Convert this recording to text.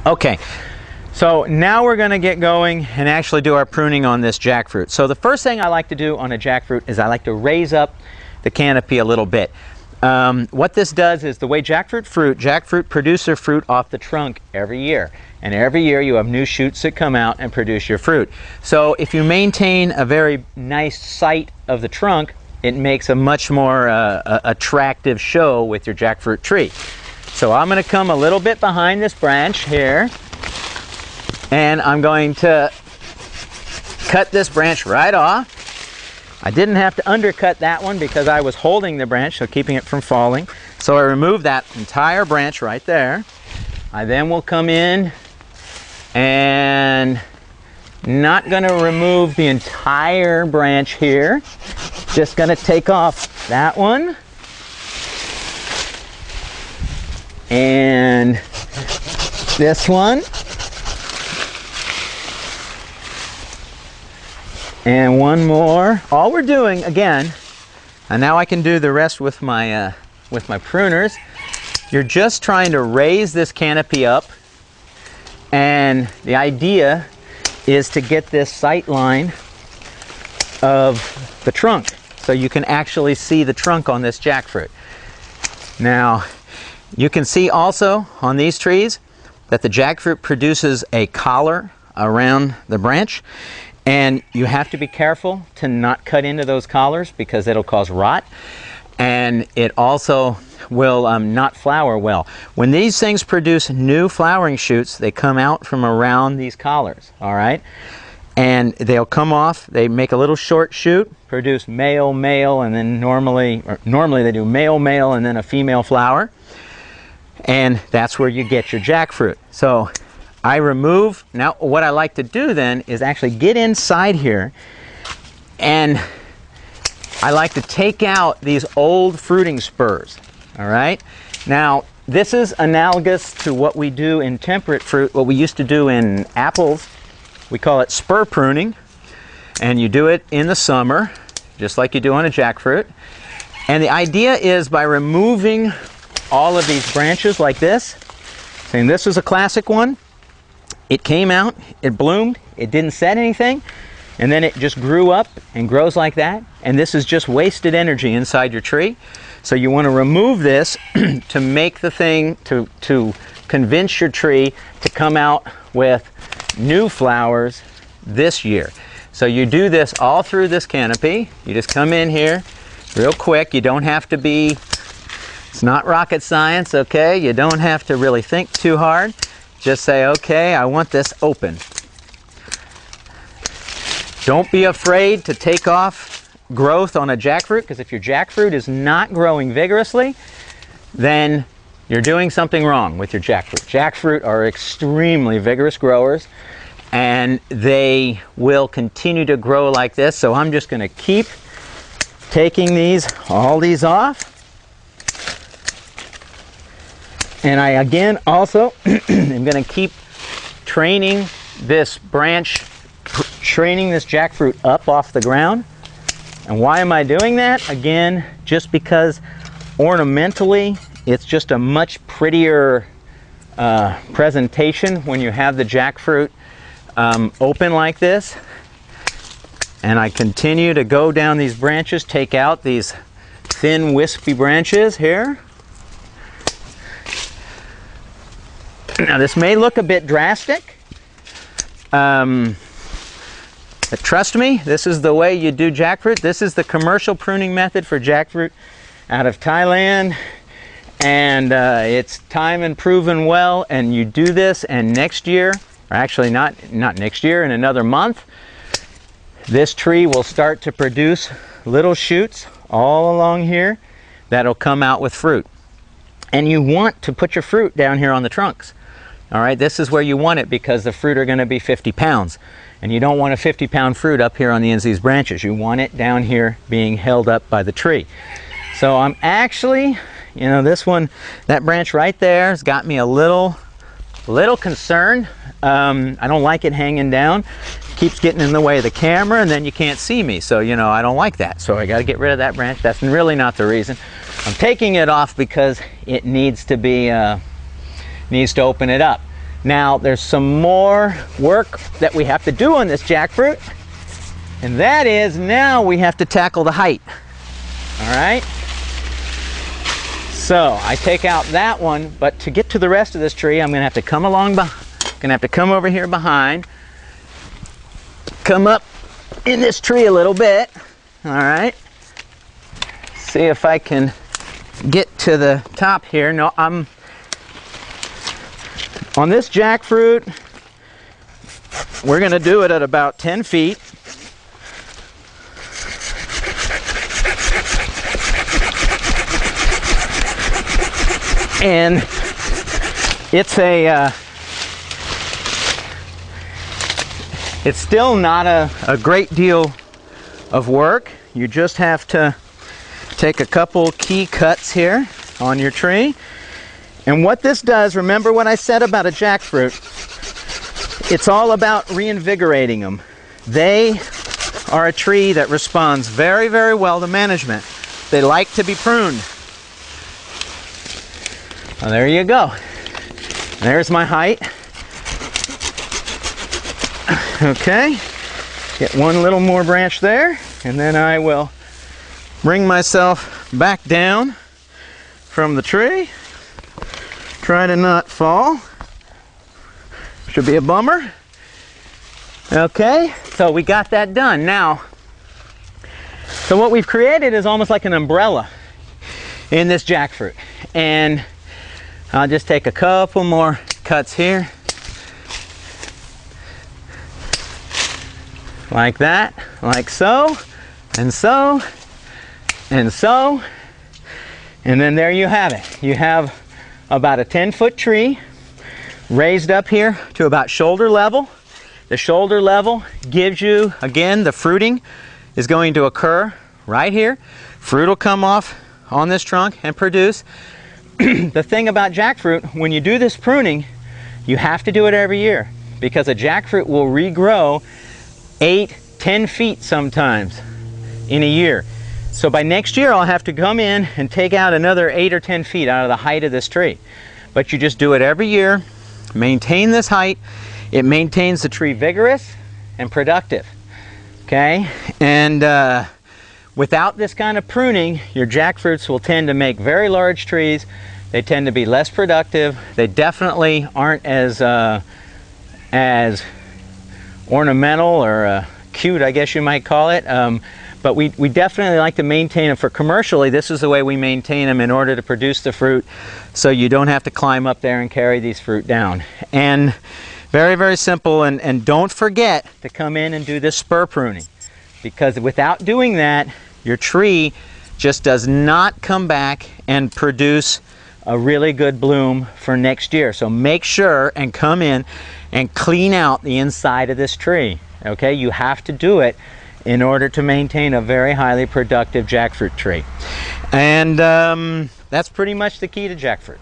Okay, so now we're going to get going and actually do our pruning on this jackfruit. So the first thing I like to do on a jackfruit is I like to raise up the canopy a little bit. What this does is the way jackfruit produces fruit off the trunk every year. And every year you have new shoots that come out and produce your fruit. So if you maintain a very nice sight of the trunk, it makes a much more attractive show with your jackfruit tree. So I'm going to come a little bit behind this branch here, and I'm going to cut this branch right off. I didn't have to undercut that one because I was holding the branch, so keeping it from falling. So I removed that entire branch right there. I then will come in and not going to remove the entire branch here. Just going to take off that one. And this one. And one more. All we're doing, again, and now I can do the rest with my pruners, you're just trying to raise this canopy up, and the idea is to get this sight line of the trunk so you can actually see the trunk on this jackfruit. Now, you can see also on these trees that the jackfruit produces a collar around the branch, and you have to be careful to not cut into those collars because it'll cause rot, and it also will not flower well. When these things produce new flowering shoots, they come out from around these collars, all right? And they'll come off, they make a little short shoot, produce male, male, and then normally they do male, male, and then a female flower. And that's where you get your jackfruit. So I remove, now what I like to do then is actually get inside here, and I like to take out these old fruiting spurs, all right? Now, this is analogous to what we do in temperate fruit, what we used to do in apples. We call it spur pruning, and you do it in the summer, just like you do on a jackfruit. And the idea is by removing all of these branches like this, saying this is a classic one, it came out, it bloomed, it didn't set anything, and then it just grew up and grows like that, and this is just wasted energy inside your tree. So you want to remove this to make the thing, to convince your tree to come out with new flowers this year. So you do this all through this canopy. You just come in here real quick. You don't have to be, it's not rocket science, okay? You don't have to really think too hard. Just say, okay, I want this open. Don't be afraid to take off growth on a jackfruit, because if your jackfruit is not growing vigorously, then you're doing something wrong with your jackfruit. Jackfruit are extremely vigorous growers, and they will continue to grow like this. So I'm just going to keep taking all these off. And I again also am going to keep training this branch, training this jackfruit up off the ground. And why am I doing that? Again, just because ornamentally it's just a much prettier presentation when you have the jackfruit open like this. And I continue to go down these branches, take out these thin wispy branches here. Now this may look a bit drastic, but trust me, this is the way you do jackfruit. This is the commercial pruning method for jackfruit out of Thailand, and it's time and proven well. And you do this, and next year, or actually not next year, in another month, this tree will start to produce little shoots all along here that'll come out with fruit. And you want to put your fruit down here on the trunks. All right, this is where you want it because the fruit are going to be 50 pounds. And you don't want a 50-pound fruit up here on the ends of these branches. You want it down here being held up by the tree. So I'm actually, you know, this one, that branch right there has got me a little concerned. I don't like it hanging down. Keeps getting in the way of the camera, and then you can't see me. So, you know, I don't like that. So I got to get rid of that branch. That's really not the reason. I'm taking it off because it needs to be, needs to open it up. Now there's some more work that we have to do on this jackfruit, and that is now we have to tackle the height. All right, so I take out that one, but to get to the rest of this tree I'm gonna have to come along, gonna have to come over here behind, come up in this tree a little bit. All right, see if I can get to the top here. No, I'm on this jackfruit, we're going to do it at about 10 feet. And it's still not a great deal of work. You just have to take a couple key cuts here on your tree. And what this does, remember what I said about a jackfruit, it's all about reinvigorating them. They are a tree that responds very, very well to management. They like to be pruned. Well, there you go. There's my height. Okay, get one little more branch there, and then I will bring myself back down from the tree. Try to not fall. Should be a bummer. Okay, so we got that done. Now, so what we've created is almost like an umbrella in this jackfruit. And I'll just take a couple more cuts here. Like that, like so, and so, and so. And then there you have it. You have about a 10-foot tree raised up here to about shoulder level. The shoulder level gives you, again, the fruiting is going to occur right here. Fruit will come off on this trunk and produce. The thing about jackfruit, when you do this pruning, you have to do it every year, because a jackfruit will regrow 8-10 feet sometimes in a year. So by next year I'll have to come in and take out another 8 or 10 feet out of the height of this tree. But you just do it every year, maintain this height. It maintains the tree vigorous and productive. Okay, and without this kind of pruning, your jackfruits will tend to make very large trees. They tend to be less productive. They definitely aren't as ornamental or cute, I guess you might call it. But we definitely like to maintain them for commercially. This is the way we maintain them in order to produce the fruit, so you don't have to climb up there and carry these fruit down. And very, very simple. And don't forget to come in and do this spur pruning, because without doing that, your tree just does not come back and produce a really good bloom for next year. So make sure and come in and clean out the inside of this tree. Okay, you have to do it in order to maintain a very highly productive jackfruit tree. And that's pretty much the key to jackfruit.